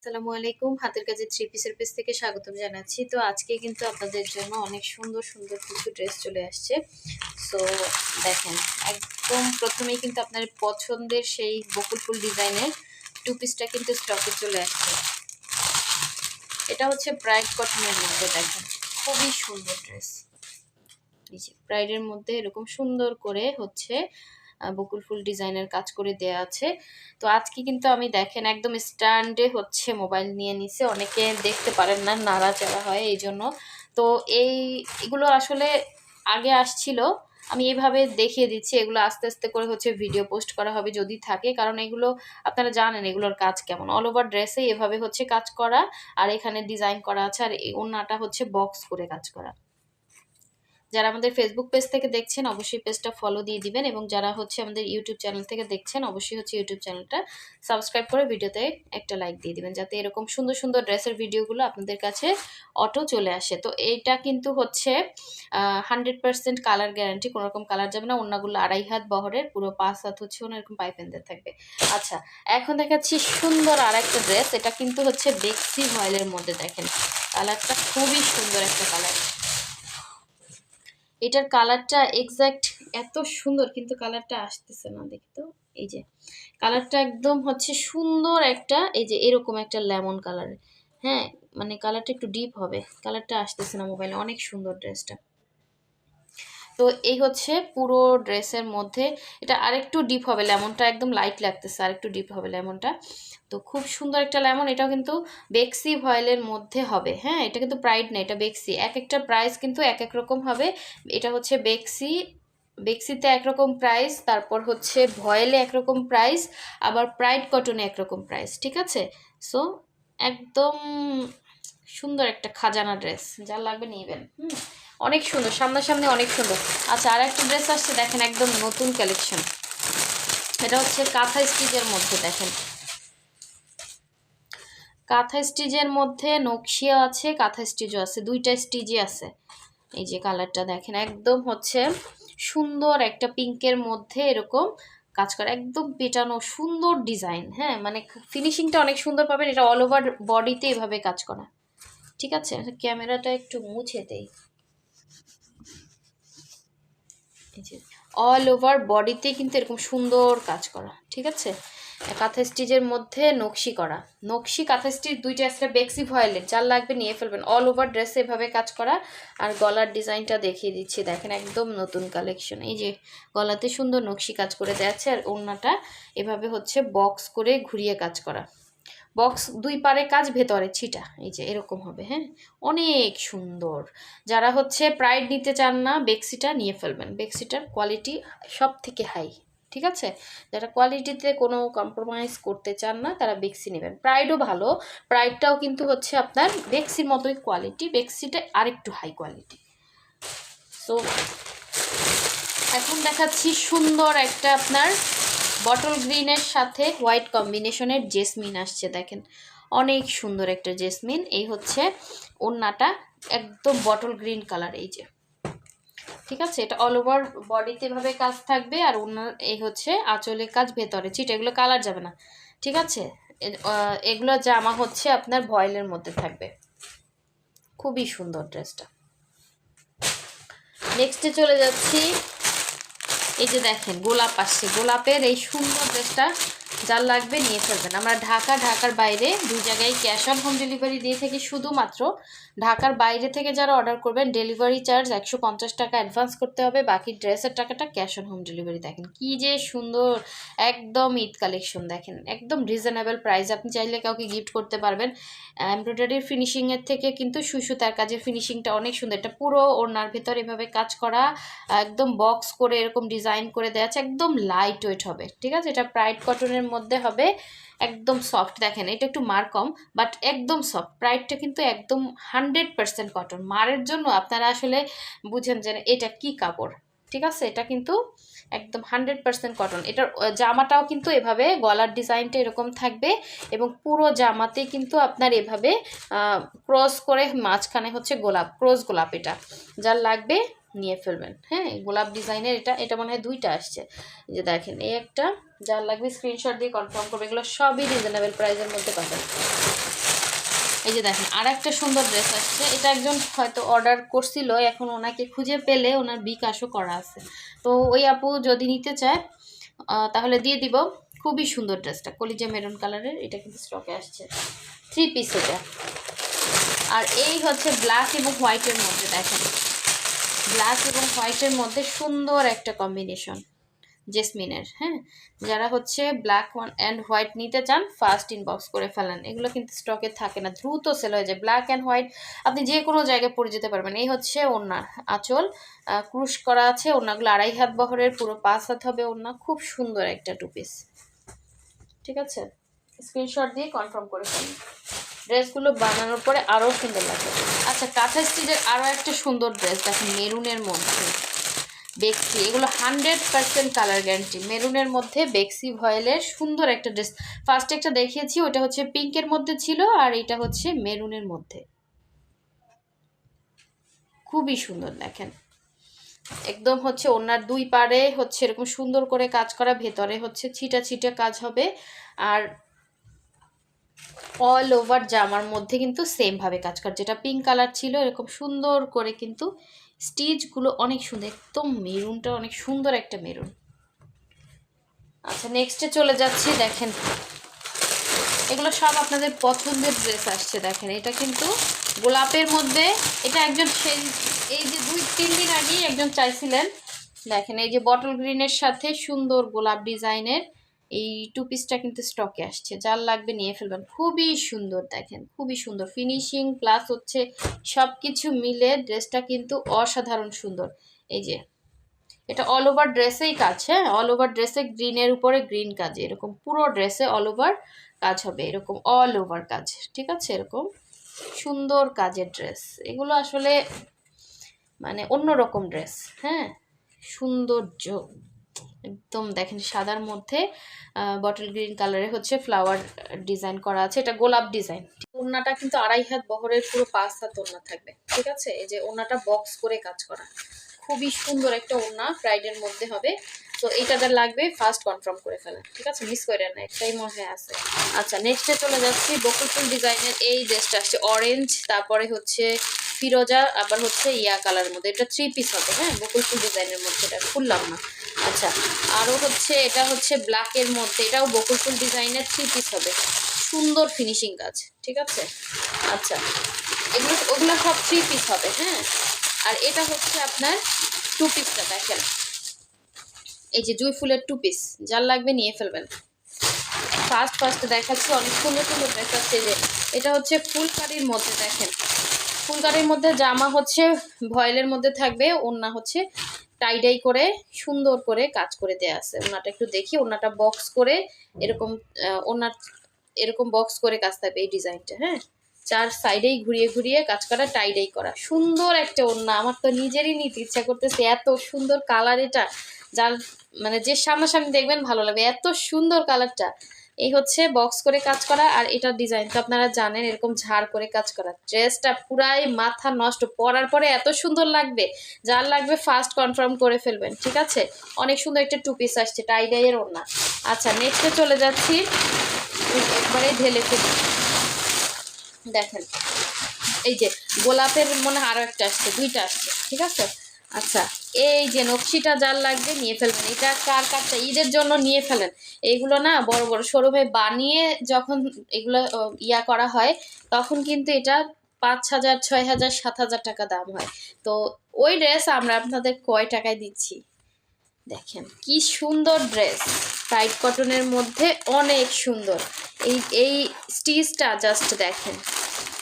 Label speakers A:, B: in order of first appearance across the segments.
A: আসসালামু আলাইকুম। হাতের কাজে থ্রি পিসের পেজ থেকে স্বাগতম জানাচ্ছি। তো আজকে কিন্তু আপনাদের জন্য অনেক সুন্দর, সুন্দর কিছু ড্রেস চলে আসছে। সো দেখেন, একদম প্রথমেই কিন্তু আপনার পছন্দের সেই বকুল ফুল ডিজাইনের টু পিসটা কিন্তু স্টকে চলে আসছে। এটা হচ্ছে ব্রাইড কটনের মধ্যে, দেখেন খুবই সুন্দর ড্রেস। এই যে ব্রাইডের মধ্যে এরকম সুন্দর করে হচ্ছে বকুল ফুল ডিজাইনের কাজ করে দেয়া আছে। তো আজকে কিন্তু আমি দেখেন একদম স্ট্যান্ডে হচ্ছে মোবাইল নিয়ে নিছে, অনেকে দেখতে পারেন না, নাড়াচাড়া হয় এই জন্য। তো এগুলো আসলে আগে আসছিল, আমি এভাবে দেখিয়ে দিচ্ছি। এগুলো আস্তে আস্তে করে হচ্ছে ভিডিও পোস্ট করা হবে যদি থাকে, কারণ এগুলো আপনারা জানেন এগুলোর কাজ কেমন। অল ওভার ড্রেসে এভাবে হচ্ছে কাজ করা, আর এখানে ডিজাইন করা আছে, আর এই ওড়নাটা হচ্ছে বক্স করে কাজ করা। যারা আমাদের ফেসবুক পেজ থেকে দেখছেন অবশ্যই পেজটা ফলো দিয়ে দিবেন, এবং যারা হচ্ছে আমাদের ইউটিউব চ্যানেল থেকে দেখছেন অবশ্যই হচ্ছে ইউটিউব চ্যানেলটা সাবস্ক্রাইব করে ভিডিওতে একটা লাইক দিয়ে দিবেন, যাতে এরকম সুন্দর সুন্দর ড্রেসের ভিডিওগুলো আপনাদের কাছে অটো চলে আসে। তো এইটা কিন্তু হচ্ছে 100% কালার গ্যারান্টি, কোনো রকম কালার যাবে না। ওড়নাগুলো 2.5 হাত বহরের, পুরো 5 হাত হচ্ছে এরকম পাইপেনদের থাকবে। আচ্ছা, এখন দেখাচ্ছি সুন্দর আর একটা ড্রেস। এটা কিন্তু হচ্ছে বেক্সি ভয়েলের মধ্যে, দেখেন কালারটা খুবই সুন্দর একটা কালার। এটার কালারটা এক্স্যাক্ট এত সুন্দর, কিন্তু কালারটা আসতেছে না, দেখি তো। এই যে কালারটা একদম হচ্ছে সুন্দর একটা, এই যে এরকম একটা লেমন কালার। হ্যাঁ, মানে কালারটা একটু ডিপ হবে, কালারটা আসতেছে না মোবাইলে। অনেক সুন্দর ড্রেসটা। তো এই হচ্ছে পুরো ড্রেসের মধ্যে। এটা আরেকটু ডিপ হবে, লেমনটা একদম লাইট লাগতেছে, আরেকটু ডিপ হবে লেমনটা। তো খুব সুন্দর একটা লেমন। এটাও কিন্তু বেক্সি ভয়েলের মধ্যে হবে। হ্যাঁ, এটা কিন্তু প্রাইড না, এটা বেক্সি। এক একটা প্রাইস কিন্তু এক এক রকম হবে। এটা হচ্ছে বেক্সি, বেক্সিতে একরকম প্রাইস, তারপর হচ্ছে ভয়েলে একরকম প্রাইস, আবার প্রাইড কটনে একরকম প্রাইস, ঠিক আছে? সো একদম সুন্দর একটা খাজানা ড্রেস, যা লাগবে নিবেন। অনেক সুন্দর, সামনাসামনি অনেক সুন্দর। আচ্ছা, আর একটা ড্রেস আসছে, দেখেন একদম নতুন কালেকশন। এটা হচ্ছে কাঁথা স্টিচের মধ্যে, দেখেন কাঁথা স্টিচের মধ্যে নকশিয়া আছে, কাঁথা স্টিচও আছে, দুইটা স্টিচই আছে। এই যে কালারটা দেখেন, একদম হচ্ছে সুন্দর একটা পিঙ্কের মধ্যে এরকম কাজ করা, একদম পেটানো সুন্দর ডিজাইন। হ্যাঁ, মানে ফিনিশিংটা অনেক সুন্দর পাবেন। এটা অল ওভার বডিতে এভাবে কাজ করা, ঠিক আছে? ক্যামেরাটা একটু মুছে দেই। এই যে অল ওভার বডিতে কিন্তু এরকম সুন্দর কাজ করা, ঠিক আছে? কাঁথা স্টিচের মধ্যে নকশি করা, নকশি কাঁথা স্টিচ দুইটা আছে, বেক্সি ভয়েলের। যার লাগবে নিয়ে ফেলবেন। অল ওভার ড্রেসে এভাবে কাজ করা। আর গলার ডিজাইনটা দেখিয়ে দিচ্ছি, দেখেন একদম নতুন কালেকশন। এই যে গলাতে সুন্দর নকশি কাজ করে দেওয়া আছে, আর ওড়নাটা এভাবে হচ্ছে বক্স করে ঘুরিয়ে কাজ করা। বক্স দুই পারে কাজ, ভেতরে ছিটা, এই যে এরকম হবে। হ্যাঁ, অনেক সুন্দর। যারা হচ্ছে প্রাইড নিতে চান না, বেক্সিটা নিয়ে ফেলবেন। বেক্সিটার কোয়ালিটি সব থেকে হাই, ঠিক আছে? যারা কোয়ালিটিতে কোনো কম্প্রোমাইজ করতে চান না, তারা বেক্সি নেবেন। প্রাইডও ভালো, প্রাইডটাও কিন্তু হচ্ছে আপনার বেক্সির মতোই কোয়ালিটি, বেক্সিটা আরেকটু হাই কোয়ালিটি। সো এখন দেখাচ্ছি সুন্দর একটা আপনার বটল গ্রিনের সাথে হোয়াইট কম্বিনেশনের জেসমিন আসছে, দেখেন অনেক সুন্দর একটা জেসমিন। এই হচ্ছে ওড়নাটা, একদম বটল গ্রিন কালার। এই যে, ঠিক আছে? এটা অল ওভার বডিতে এভাবে কাজ থাকবে, আর ওড়নার এই হচ্ছে আঁচলের কাজ, ভেতরে ছিট। এগুলো কালার যাবে না, ঠিক আছে? এগুলো জামা হচ্ছে আপনার ভয়েলের মধ্যে থাকবে। খুবই সুন্দর ড্রেসটা। নেক্সটে চলে যাচ্ছি। এই যে দেখেন গোলাপ আসছে, গোলাপের এই সুন্দর ড্রেসটা যার লাগবে নিয়ে ফেলবেন। আমরা ঢাকার বাইরে দুই জায়গায় ক্যাশ অন হোম ডেলিভারি দিয়ে থাকি। শুধুমাত্র ঢাকার বাইরে থেকে যারা অর্ডার করবেন, ডেলিভারি চার্জ 150 টাকা অ্যাডভান্স করতে হবে, বাকি ড্রেসের টাকাটা ক্যাশ অন হোম ডেলিভারি। দেখেন কি যে সুন্দর, একদম ঈদ কালেকশন। দেখেন একদম রিজনেবল প্রাইস, আপনি চাইলে কাউকে গিফট করতে পারবেন। এমব্রয়ডারির ফিনিশিংয়ের থেকে কিন্তু সুতার কাজের ফিনিশিংটা অনেক সুন্দর। এটা পুরো ওড়নার ভেতর এভাবে কাজ করা, একদম বক্স করে এরকম ডিজাইন করে দেওয়া আছে, একদম লাইট ওয়েট হবে, ঠিক আছে? এটা প্রাইড কটনের মধ্যে হবে, একদম সফট। দেখেন এটা একটু মার কম, বাট একদম সফট। প্রাইডটা কিন্তু একদম 100% কটন। মারের জন্য আপনারা আসলে বুঝেন যে এটা কি কাপড়, ঠিক আছে? এটা কিন্তু একদম 100% কটন। এটার জামাটাও কিন্তু এভাবে গলার ডিজাইনটা এরকম থাকবে, এবং পুরো জামাতে কিন্তু আপনার এভাবে ক্রস করে মাঝখানে হচ্ছে গোলাপ, ক্রস গোলাপ। এটা যার লাগবে নিয়ে ফেলবেন। হ্যাঁ, গোলাপ ডিজাইনের এটা মনে হয় দুইটা আসছে। এই যে দেখেন, এই একটা, যার লাগবে স্ক্রিনশট দিয়ে কনফার্ম করবে। এগুলো সবই রিজনেবল প্রাইসের মধ্যে পাবেন। এই যে দেখেন আর একটা সুন্দর ড্রেস আসছে, এটা একজন হয়তো অর্ডার করছিল, এখন ওনাকে খুঁজে পেলে ওনার বিকাশও করা আছে, তো ওই আপু যদি নিতে চায় তাহলে দিয়ে দিব। খুবই সুন্দর ড্রেসটা, কলিজা মেরুন কালারের, এটা কিন্তু স্টকে আসছে, 3 পিস এটা। আর এই হচ্ছে ব্ল্যাক এবং হোয়াইটের মধ্যে, দেখেন ব্ল্যাক এবং হোয়াইটের মধ্যে সুন্দর একটা কম্বিনেশন জেসমিনের। হ্যাঁ, যারা হচ্ছে ব্ল্যাক অ্যান্ড হোয়াইট নিতে চান ফার্স্ট ইনবক্স করে ফেলেন, এগুলো কিন্তু স্টকে থাকে না, দ্রুত সেল হয়ে যায়। ব্ল্যাক অ্যান্ড হোয়াইট আপনি যে কোনো জায়গায় পরে যেতে পারবেন। এই হচ্ছে ওড়না, আঁচল ক্রুশ করা আছে, ওড়নাগুলো 2.5 হাত বহরের, পুরো 5 হাত হবে ওড়না, খুব সুন্দর একটা 2 পিস। ঠিক আছে, স্ক্রিনশট দিয়ে কনফার্ম করে ফেলুন, ড্রেসগুলো বানানোর পরে আরও সুন্দর লাগে। আচ্ছা, কাঁথা স্টিচের আরও একটা সুন্দর ড্রেস দেখেন, মেরুনের মধ্যে বেক্সি, এগুলো 100% কালার গ্যারান্টি, মেরুনের মধ্যে বেক্সি ভয়েলের সুন্দর একটা ড্রেস। ফার্স্ট একটা দেখিয়েছি, ওটা হচ্ছে পিঙ্কের মধ্যে ছিল, আর এটা হচ্ছে মেরুনের মধ্যে, খুবই সুন্দর দেখেন, একদম হচ্ছে ওনার 2 পাড়ে হচ্ছে এরকম সুন্দর করে কাজ করা, ভেতরে হচ্ছে ছিটা ছিটা কাজ হবে, আর অল ওভার জামার মধ্যে কিন্তু সেম ভাবে কাজ করা, যেটা পিঙ্ক কালার ছিল এরকম সুন্দর করে কিন্তু স্টিচগুলো অনেক সুন্দর, একদম মেরুনটা অনেক সুন্দর একটা মেরুন। আচ্ছা, নেক্সটে চলে যাচ্ছি, দেখেন এগুলো সব আপনাদের পছন্দের ড্রেস আসছে। দেখেন এটা কিন্তু গোলাপের মধ্যে, এটা একজন সেই এই যে 2-3 দিন আগেই একজন চাইছিলেন, দেখেন এই যে বটল গ্রিনের সাথে সুন্দর গোলাপ ডিজাইনের এই 2 পিসটা কিন্তু স্টকে আসছে, যার লাগবে নিয়ে ফেলবেন, খুবই সুন্দর দেখেন, খুবই সুন্দর ফিনিশিং প্লাস হচ্ছে সব কিছু মিলে ড্রেসটা কিন্তু অসাধারণ সুন্দর। এই যে এটা অল ওভার ড্রেসেই কাজ, হ্যাঁ অল ওভার ড্রেসে গ্রিনের উপরে গ্রিন কাজ, এরকম পুরো ড্রেসে অল ওভার কাজ হবে, এরকম অল ওভার কাজ। ঠিক আছে, এরকম সুন্দর কাজের ড্রেস, এগুলো আসলে মানে অন্যরকম ড্রেস। হ্যাঁ, সৌন্দর্য একদম দেখেন, সাদার মধ্যে বটল গ্রিন কালারে হচ্ছে ফ্লাওয়ার ডিজাইন করা আছে, এটা গোলাপ ডিজাইন। ওড়নাটা কিন্তু 2.5 হাত বহরের, পুরো 5 হাত ওড়না থাকবে। ঠিক আছে, এই যে ওড়নাটা বক্স করে কাজ করা, খুবই সুন্দর একটা ওড়না, ফ্রাইডের মধ্যে হবে। তো এইটা যা লাগবে ফার্স্ট কনফার্ম করে ফেলেন, ঠিক আছে, মিস করে না, একটাই মনে আছে। আচ্ছা, নেক্সটে চলে যাচ্ছি, বকুল ফুল ডিজাইনের এই ড্রেসটা আসছে অরেঞ্জ, তারপরে হচ্ছে ফিরোজা, আবার হচ্ছে ইয়া কালারের মধ্যে, এটা 3 পিস হবে। হ্যাঁ, বকুল ফুল ডিজাইনের মধ্যে, এটা খুললাম না। আচ্ছা, আরও হচ্ছে এটা হচ্ছে ব্ল্যাকের মধ্যে, এটাও বকুল ফুল ডিজাইনের 3 পিস হবে, সুন্দর ফিনিশিং কাজ। ঠিক আছে, আচ্ছা ওগুলো সব 3 পিস হবে। হ্যাঁ, আর এটা হচ্ছে আপনার 2 পিসটা দেখেন, এই যে জুই ফুলের 2 পিস, যার লাগবে নিয়ে ফেলবেন। ফার্স্ট দেখাচ্ছি, অনেক সুন্দর সুন্দর ড্রেস আছে। যে এটা হচ্ছে ফুলকারির মধ্যে, দেখেন ফুলকারির মধ্যে জামা হচ্ছে ভয়েলের মধ্যে থাকবে, ওড়না হচ্ছে টাইডাই করে সুন্দর করে কাজ করে দেয়া আছে। ওড়নাটা একটু দেখি, ওড়নাটা বক্স করে এরকম ওড়না এরকম বক্স করে কাজ থাকবে এই ডিজাইনটা। হ্যাঁ, 4 সাইডেই ঘুরিয়ে ঘুরিয়ে কাজ করা, টাইডাই করা, সুন্দর একটা ওড়না। আমার তো নিজেরই নিতে ইচ্ছা করতেছে, এত সুন্দর কালার এটা, যার মানে যে সামনাসামনি দেখবেন ভালো লাগবে, এত সুন্দর কালারটা। এই হচ্ছে বক্স করে কাজ করা, আর এটার ডিজাইন তো আপনারা জানেন, এরকম ঝাড় করে কাজ করা, ড্রেসটা পুরাই মাথা নষ্ট, পরার পরে এত সুন্দর লাগবে, যার লাগবে ফার্স্ট কনফার্ম করে ফেলবেন। ঠিক আছে, অনেক সুন্দর একটা 2 পিস আসছে টাইডাইয়ের ওড়না। আচ্ছা, নেক্সটে চলে যাচ্ছি, একবারে ঢেলে ফেলি, দেখেন এই যে গোলাপের মনে আরো একটা আসছে, 2টা আসছে। ঠিক আছে, আচ্ছা এই যে নকশিটা যার লাগবে নিয়ে ফেলবেন, এটা কারটা ঈদের জন্য নিয়ে ফেলেন। এইগুলো না বড় বড় শোরুমে বানিয়ে যখন এগুলো ইয়া করা হয়, তখন কিন্তু এটা 5,000, 6,000, 7,000 টাকা দাম হয়। তো ওই ড্রেস আমরা আপনাদের কয় টাকায় দিচ্ছি, দেখেন কি সুন্দর ড্রেস, টাইট কটনের মধ্যে অনেক সুন্দর। এই স্টিচটা জাস্ট দেখেন,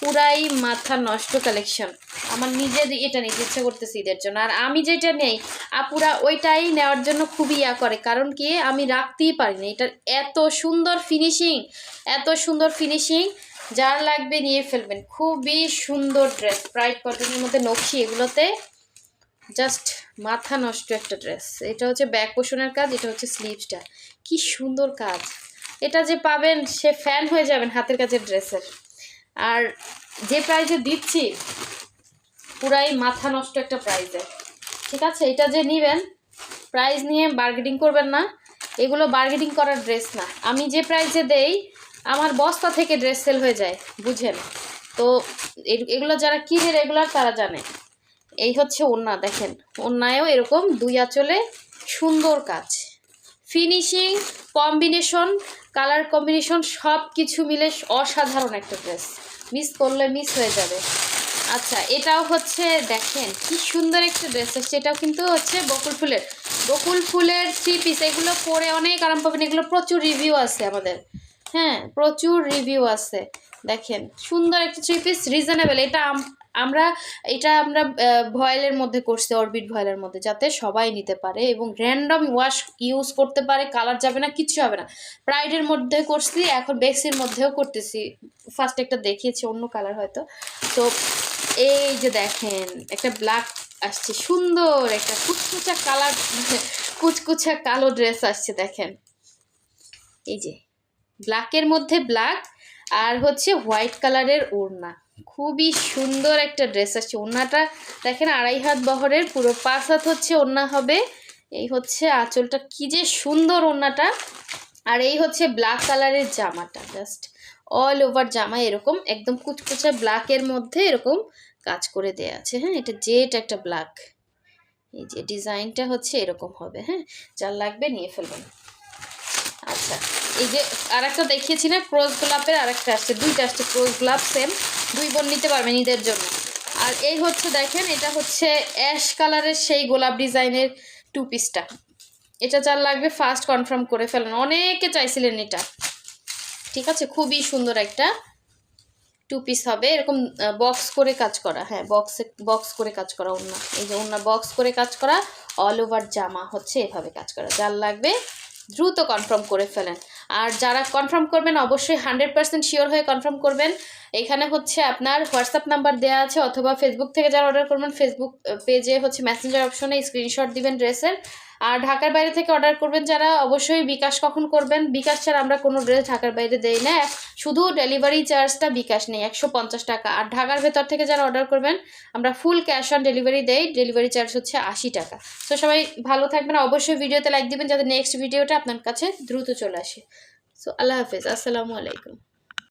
A: পুরাই মাথা নষ্ট কালেকশন। আমার নিজের এটা নিতে ইচ্ছা করতেছে ঈদের জন্য, আর আমি যেটা নেই আপুরা ওইটাই নেওয়ার জন্য খুবই ইয়া করে, কারণ কি আমি রাখতেই পারি না, এটার এত সুন্দর ফিনিশিং, এত সুন্দর ফিনিশিং, যার লাগবে নিয়ে ফেলবেন। খুবই সুন্দর ড্রেস, টাইট কটনের মধ্যে নকশি, এগুলোতে জাস্ট মাথা নষ্ট একটা ড্রেস। এটা হচ্ছে ব্যাক পোর্শনের কাজ, এটা হচ্ছে স্লিভসটা, কি সুন্দর কাজ, এটা যে পাবেন সে ফ্যান হয়ে যাবেন হাতের কাছের ড্রেসের। আর যে প্রাইজে দিচ্ছি পুরাই মাথা নষ্ট একটা প্রাইজে। ঠিক আছে, এটা যে নেবেন প্রাইস নিয়ে বার্গেনিং করবেন না, এগুলো বার্গেনিং করার ড্রেস না। আমি যে প্রাইজে দেই আমার বস্তা থেকে ড্রেস সেল হয়ে যায়, বুঝেন। তো এগুলো যারা কিনে রেগুলার তারা জানে। এই হচ্ছে ওড়না, দেখেন ওড়নায়ও এরকম 2 আঁচলে সুন্দর কাজ, ফিনিশিং, কম্বিনেশন, কালার কম্বিনেশন সব কিছু মিলে অসাধারণ একটা ড্রেস, মিস করলে মিস হয়ে যাবে। আচ্ছা, এটাও হচ্ছে দেখেন কি সুন্দর একটা ড্রেস আসছে, এটাও কিন্তু হচ্ছে বকুল ফুলের 3 পিস। এগুলো পরে অনেক আরাম পাবেন, এগুলো প্রচুর রিভিউ আছে আমাদের, হ্যাঁ প্রচুর রিভিউ আছে। দেখেন সুন্দর একটা 3 পিস, রিজনেবল। আমরা ভয়েলের মধ্যে করছি, অরবিট ভয়েলের মধ্যে, যাতে সবাই নিতে পারে এবং র্যান্ডম ওয়াশ ইউজ করতে পারে, কালার যাবে না, কিচ্ছু হবে না। প্রাইডের মধ্যে করছি, এখন বেক্সির মধ্যেও করতেছি। ফার্স্ট একটা দেখিয়েছি অন্য কালার হয়তো। তো এই যে দেখেন একটা ব্ল্যাক আসছে, সুন্দর একটা কুচকুচা কালার, কুচকুচা কালো ড্রেস আসছে। দেখেন এই যে ব্ল্যাকের মধ্যে ব্ল্যাক আর হচ্ছে হোয়াইট কালারের ওড়না, খুবই সুন্দর একটা ড্রেস আসছে। ওড়নাটা দেখেন 2.5 হাত বহরের, পুরো 5 হাত হচ্ছে ওড়না হবে। এই হচ্ছে আঁচলটা, কি যে সুন্দর ওড়নাটা। আর এই হচ্ছে ব্ল্যাক কালারের জামাটা, জাস্ট অল ওভার জামা এরকম একদম কুচকুচা ব্ল্যাকের মধ্যে এরকম কাজ করে দেয়া আছে। হ্যাঁ, এটা জেট একটা ব্ল্যাক, এই যে ডিজাইনটা হচ্ছে এরকম হবে। হ্যাঁ, যার লাগবে নিয়ে ফেলবেন। আচ্ছা, এই যে আরেকটা দেখিয়েছি না ক্রোজ গোলাপের, আরেকটা আসছে, 2টা আসছে ক্রোজ গোলাপ, সেম 2 বোন নিতে পারবেন ঈদের জন্য। আর এই হচ্ছে দেখেন, এটা হচ্ছে অ্যাশ কালারের সেই গোলাপ ডিজাইনের 2 পিসটা। এটা যার লাগবে ফার্স্ট কনফার্ম করে ফেলেন, অনেকে চাইছিলেন এটা। ঠিক আছে, খুবই সুন্দর একটা 2 পিস হবে, এরকম বক্স করে কাজ করা। হ্যাঁ, বক্স করে কাজ করা ওড়না, এই যে ওড়না বক্স করে কাজ করা, অল ওভার জামা হচ্ছে এভাবে কাজ করা। যার লাগবে দ্রুত কনফার্ম করে ফেলেন। আর যারা কনফার্ম করবেন অবশ্যই 100% শিওর হয়ে কনফার্ম করবেন। এখানে হচ্ছে আপনার হোয়াটসঅ্যাপ নাম্বার দেওয়া আছে, অথবা ফেসবুক থেকে যারা অর্ডার করবেন ফেসবুক পেজে হচ্ছে মেসেঞ্জার অপশনে স্ক্রিনশট দিবেন ড্রেসের। আর ঢাকার বাইরে থেকে অর্ডার করবেন যারা, অবশ্যই বিকাশ কখন করবেন, বিকাশ ছাড়া আমরা কোনো ড্রেস ঢাকার বাইরে দেই না, শুধু ডেলিভারি চার্জটা বিকাশ নেই 150 টাকা। আর ঢাকার ভেতর থেকে যারা অর্ডার করবেন আমরা ফুল ক্যাশ অন ডেলিভারি দেই, ডেলিভারি চার্জ হচ্ছে 80 টাকা। তো সবাই ভালো থাকবেন, অবশ্যই ভিডিওতে লাইক দিবেন যাতে নেক্সট ভিডিওটা আপনার কাছে দ্রুত চলে আসে। সো আল্লাহ হাফেজ, আসসালামু আলাইকুম।